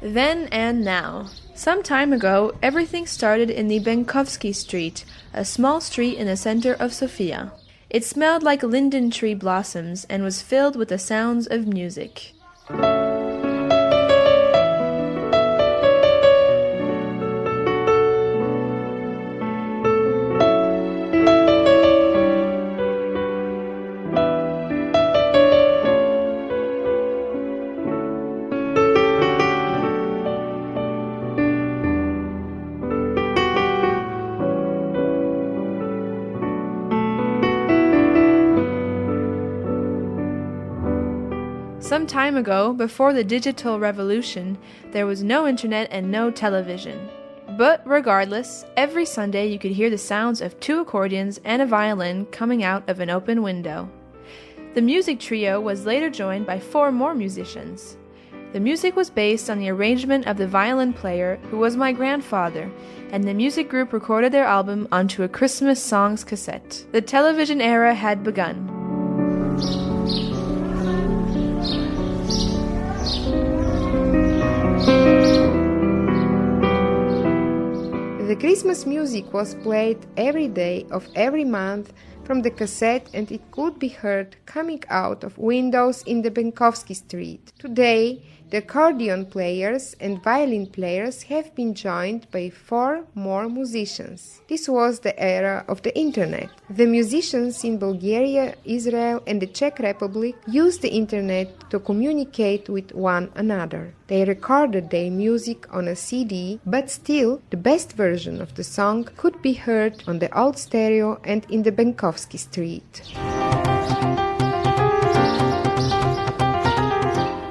Then and now. Some time ago, everything started in the Benkovsky Street, a small street in the center of Sofia. It smelled like linden tree blossoms and was filled with the sounds of music. Some time ago, before the digital revolution, there was no internet and no television. But regardless, every Sunday you could hear the sounds of 2 accordions and a violin coming out of an open window. The music trio was later joined by 4 more musicians. The music was based on the arrangement of the violin player, who was my grandfather, and the music group recorded their album onto a Christmas songs cassette. The television era had begun. The Christmas music was played every day of every month from the cassette, and it could be heard coming out of windows in the Benkovsky Street. Today, the accordion players and violin players have been joined by 4 more musicians. This was the era of the internet. The musicians in Bulgaria, Israel and the Czech Republic used the internet to communicate with one another. They recorded their music on a CD, but still the best version of the song could be heard on the old stereo and in the Benkovsky Street.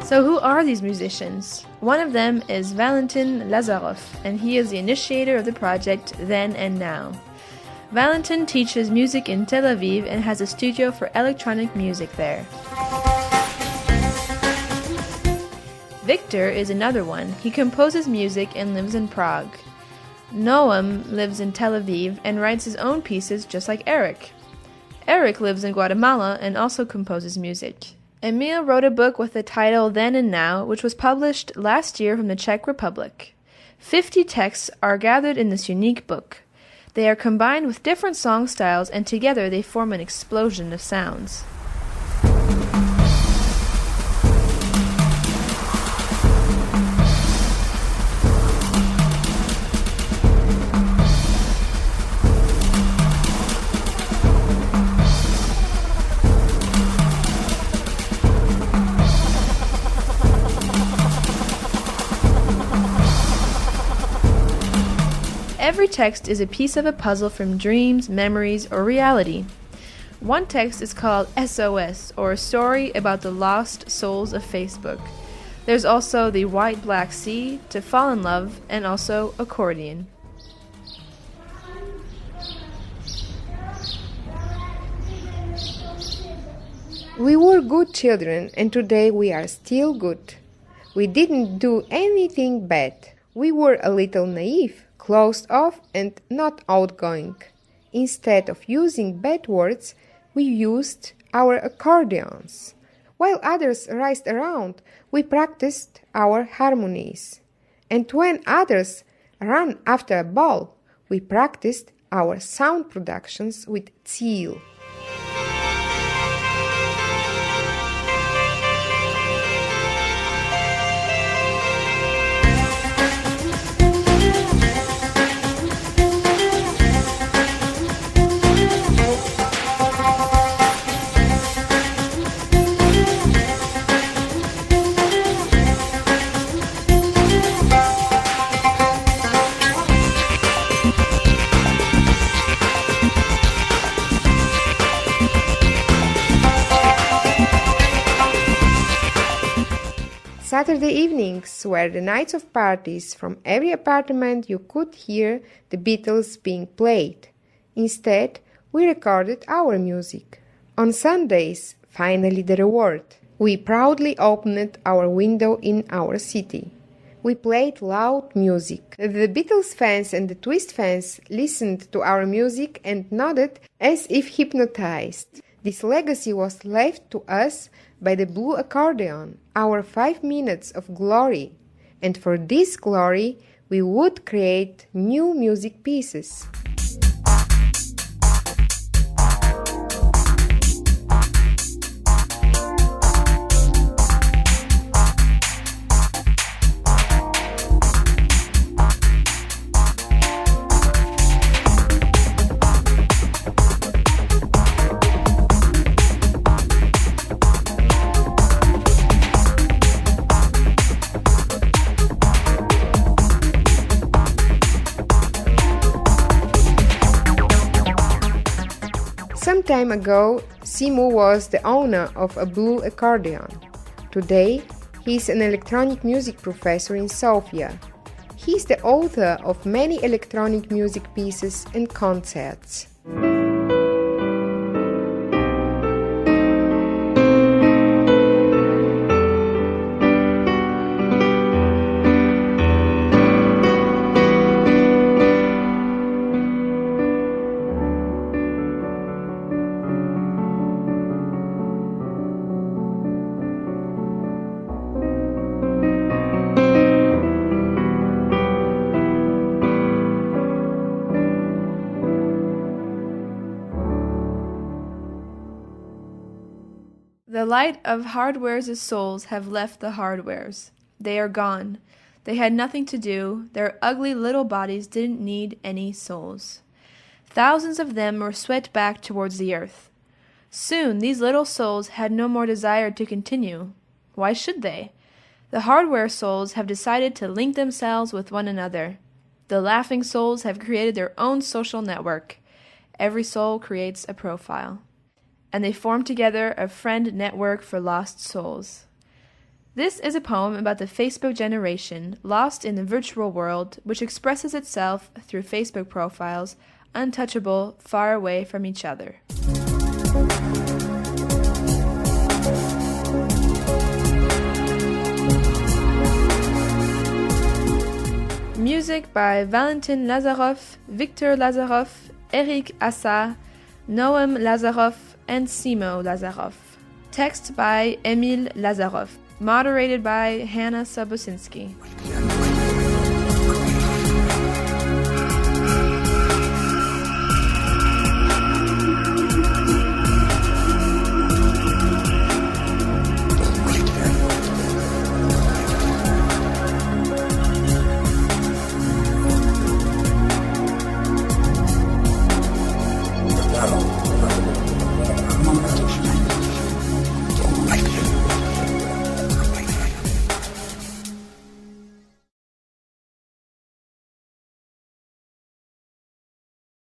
So who are these musicians? One of them is Valentin Lazarov, and he is the initiator of the project Then and Now. Valentin teaches music in Tel Aviv and has a studio for electronic music there. Victor is another one. He composes music and lives in Prague. Noam lives in Tel Aviv and writes his own pieces just like Eric. Eric lives in Guatemala and also composes music. Emil wrote a book with the title Then and Now, which was published last year from the Czech Republic. 50 texts are gathered in this unique book. They are combined with different song styles, and together they form an explosion of sounds. Every text is a piece of a puzzle from dreams, memories, or reality. One text is called SOS, or a story about the lost souls of Facebook. There's also the White Black Sea, To Fall in Love, and also Accordion. We were good children, and today we are still good. We didn't do anything bad. We were a little naive, closed off and not outgoing. Instead of using bad words, we used our accordions. While others raced around, we practiced our harmonies. And when others ran after a ball, we practiced our sound productions with zeal. Saturday evenings were the nights of parties. From every apartment you could hear the Beatles being played. Instead, we recorded our music. On Sundays, finally the reward. We proudly opened our window in our city. We played loud music. The Beatles fans and the Twist fans listened to our music and nodded as if hypnotized. This legacy was left to us by the blue accordion, our 5 minutes of glory. and for this glory we would create new music pieces. Some time ago, Simo was the owner of a blue accordion. Today, he is an electronic music professor in Sofia. He is the author of many electronic music pieces and concerts. The light of hardware's souls have left the hardwares. They are gone. They had nothing to do. Their ugly little bodies didn't need any souls. Thousands of them were swept back towards the earth. Soon these little souls had no more desire to continue. Why should they? The hardware souls have decided to link themselves with one another. The laughing souls have created their own social network. Every soul creates a profile. And they form together a friend network for lost souls. This is a poem about the Facebook generation lost in the virtual world, which expresses itself through Facebook profiles, untouchable, far away from each other. Music by Valentin Lazarov, Victor Lazarov, Eric Assa, Noam Lazarov, and Simo Lazarov. Text by Emil Lazarov. Moderated by Hannah Sobosinski.